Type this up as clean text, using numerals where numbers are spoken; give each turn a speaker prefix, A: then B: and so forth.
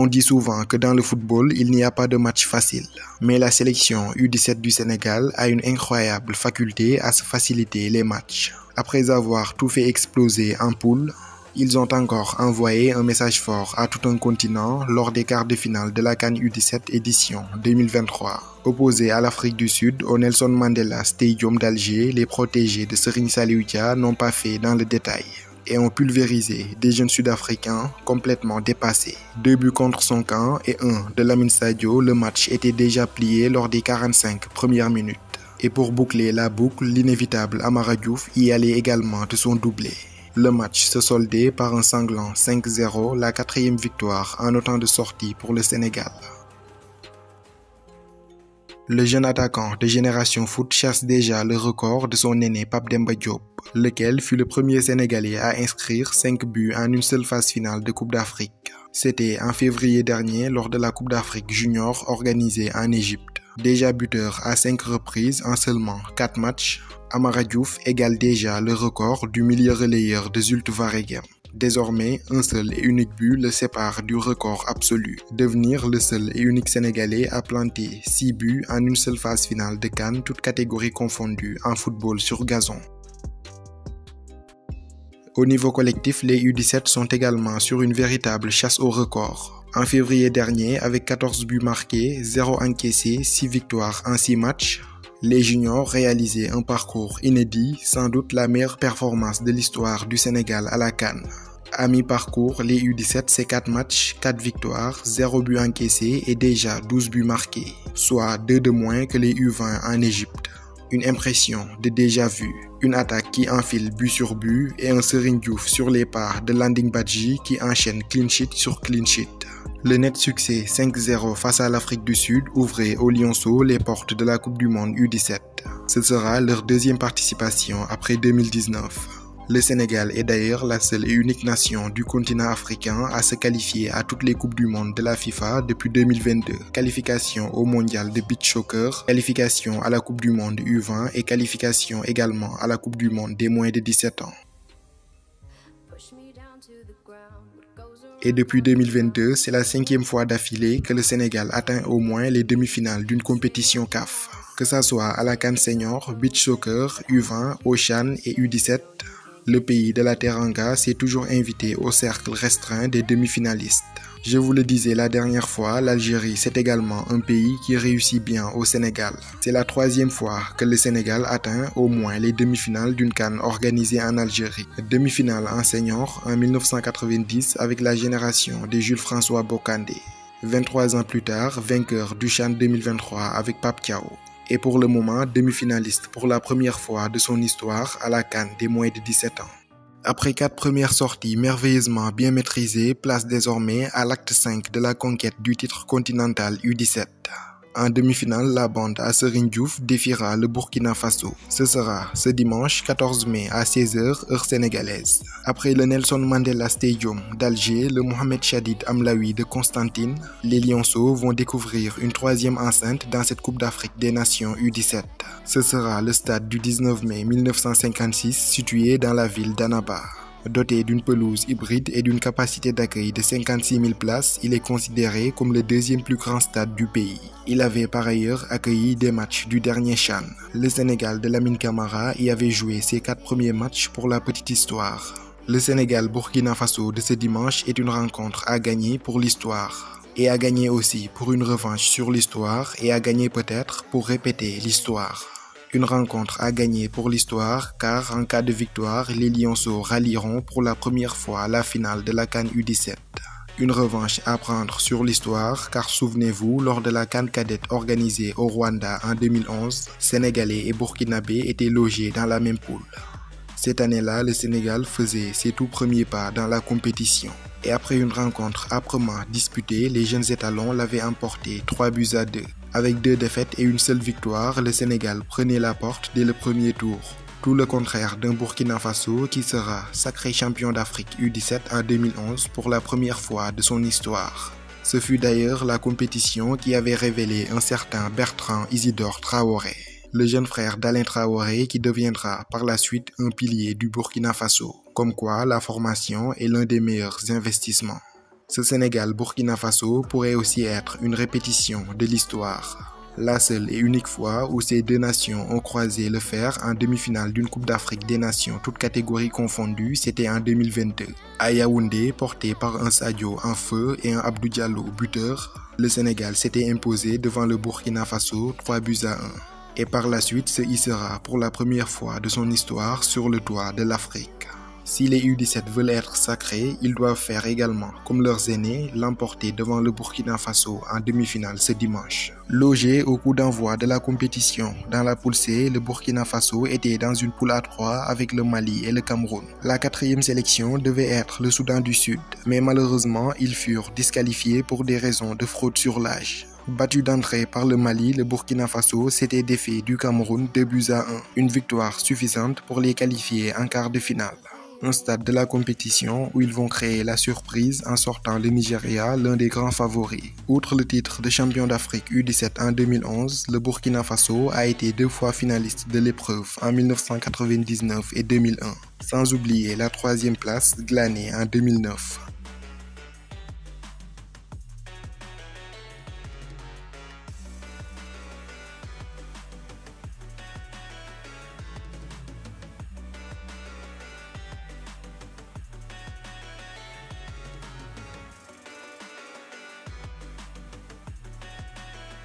A: On dit souvent que dans le football, il n'y a pas de match facile. Mais la sélection U17 du Sénégal a une incroyable faculté à se faciliter les matchs. Après avoir tout fait exploser en poule, ils ont encore envoyé un message fort à tout un continent lors des quarts de finale de la CAN U17 édition 2023. Opposés à l'Afrique du Sud au Nelson Mandela Stadium d'Alger, les protégés de Serigne Saliou Dia n'ont pas fait dans le détail et ont pulvérisé des jeunes Sud-Africains complètement dépassés. 2 buts contre son camp et 1 de Lamine Sadio, le match était déjà plié lors des 45 premières minutes. Et pour boucler la boucle, l'inévitable Amara Diouf y allait également de son doublé. Le match se soldait par un sanglant 5-0, la 4e victoire en autant de sorties pour le Sénégal. Le jeune attaquant de Génération Foot chasse déjà le record de son aîné Pape Demba Diop, lequel fut le premier Sénégalais à inscrire 5 buts en une seule phase finale de Coupe d'Afrique. C'était en février dernier lors de la Coupe d'Afrique junior organisée en Égypte. Déjà buteur à 5 reprises en seulement 4 matchs, Amara Diouf égale déjà le record du milieu relayeur de Zulte Waregem. Désormais, un seul et unique but le sépare du record absolu, devenir le seul et unique Sénégalais à planter 6 buts en une seule phase finale de CAN, toutes catégories confondues en football sur gazon. Au niveau collectif, les U17 sont également sur une véritable chasse au record. En février dernier, avec 14 buts marqués, 0 encaissés, 6 victoires en 6 matchs, les juniors réalisaient un parcours inédit, sans doute la meilleure performance de l'histoire du Sénégal à la CAN. À mi-parcours, les U17 c'est 4 matchs, 4 victoires, 0 but encaissé et déjà 12 buts marqués, soit 2 de moins que les U20 en Égypte. Une impression de déjà-vu, une attaque qui enfile but sur but et un Serigne Diouf sur les pas de Landing Badji qui enchaîne clean sheet sur clean sheet. Le net succès 5-0 face à l'Afrique du Sud ouvrait aux Lionceaux les portes de la Coupe du Monde U17. Ce sera leur 2e participation après 2019. Le Sénégal est d'ailleurs la seule et unique nation du continent africain à se qualifier à toutes les Coupes du Monde de la FIFA depuis 2022. Qualification au Mondial de Beach Soccer, qualification à la Coupe du Monde U20 et qualification également à la Coupe du Monde des moins de 17 ans. Et depuis 2022, c'est la 5e fois d'affilée que le Sénégal atteint au moins les demi-finales d'une compétition CAF. Que ça soit à la CAN Senior, Beach Soccer, U20, Ocean et U17, le pays de la Teranga s'est toujours invité au cercle restreint des demi-finalistes. Je vous le disais la dernière fois, l'Algérie c'est également un pays qui réussit bien au Sénégal. C'est la 3e fois que le Sénégal atteint au moins les demi-finales d'une CAN organisée en Algérie. Demi-finale en senior en 1990 avec la génération de Jules François Bocandé. 23 ans plus tard, vainqueur du CHAN 2023 avec Pape Thiaw. Et pour le moment, demi-finaliste pour la première fois de son histoire à la CAN des moins de 17 ans. Après 4 premières sorties merveilleusement bien maîtrisées, place désormais à l'acte 5 de la conquête du titre continental U17. En demi-finale, la bande à Serigne Diouf défiera le Burkina Faso. Ce sera ce dimanche 14 mai à 16h, heure sénégalaise. Après le Nelson Mandela Stadium d'Alger, le Mohamed Chadid Amlaoui de Constantine, les Lionceaux vont découvrir une 3e enceinte dans cette Coupe d'Afrique des Nations U17. Ce sera le stade du 19 mai 1956 situé dans la ville d'Annaba. Doté d'une pelouse hybride et d'une capacité d'accueil de 56 000 places, il est considéré comme le 2e plus grand stade du pays. Il avait par ailleurs accueilli des matchs du dernier CHAN. Le Sénégal de Lamine Camara y avait joué ses 4 premiers matchs pour la petite histoire. Le Sénégal-Burkina Faso de ce dimanche est une rencontre à gagner pour l'histoire. Et à gagner aussi pour une revanche sur l'histoire et à gagner peut-être pour répéter l'histoire. Une rencontre à gagner pour l'histoire car en cas de victoire, les Lionceaux rallieront pour la première fois la finale de la CAN U17. Une revanche à prendre sur l'histoire car souvenez-vous, lors de la CAN cadette organisée au Rwanda en 2011, Sénégalais et Burkinabés étaient logés dans la même poule. Cette année-là, le Sénégal faisait ses tout premiers pas dans la compétition. Et après une rencontre âprement disputée, les jeunes étalons l'avaient emporté 3-2. Avec 2 défaites et une seule victoire, le Sénégal prenait la porte dès le premier tour. Tout le contraire d'un Burkina Faso qui sera sacré champion d'Afrique U17 en 2011 pour la première fois de son histoire. Ce fut d'ailleurs la compétition qui avait révélé un certain Bertrand Isidore Traoré, le jeune frère d'Alain Traoré qui deviendra par la suite un pilier du Burkina Faso. Comme quoi, la formation est l'un des meilleurs investissements. Ce Sénégal-Burkina Faso pourrait aussi être une répétition de l'histoire. La seule et unique fois où ces deux nations ont croisé le fer en demi-finale d'une Coupe d'Afrique des Nations toutes catégories confondues, c'était en 2022. À Yaoundé, porté par un Sadio en feu et un Abdou Diallo buteur, le Sénégal s'était imposé devant le Burkina Faso 3-1. Et par la suite se hissera pour la première fois de son histoire sur le toit de l'Afrique. Si les U17 veulent être sacrés, ils doivent faire également, comme leurs aînés, l'emporter devant le Burkina Faso en demi-finale ce dimanche. Logé au coup d'envoi de la compétition dans la poule C, le Burkina Faso était dans une poule à 3 avec le Mali et le Cameroun. La quatrième sélection devait être le Soudan du Sud, mais malheureusement, ils furent disqualifiés pour des raisons de fraude sur l'âge. Battu d'entrée par le Mali, le Burkina Faso s'était défait du Cameroun 2-1, une victoire suffisante pour les qualifier en quart de finale. Un stade de la compétition où ils vont créer la surprise en sortant le Nigeria, l'un des grands favoris. Outre le titre de champion d'Afrique U17 en 2011, le Burkina Faso a été 2 fois finaliste de l'épreuve en 1999 et 2001, sans oublier la 3e place glanée en 2009.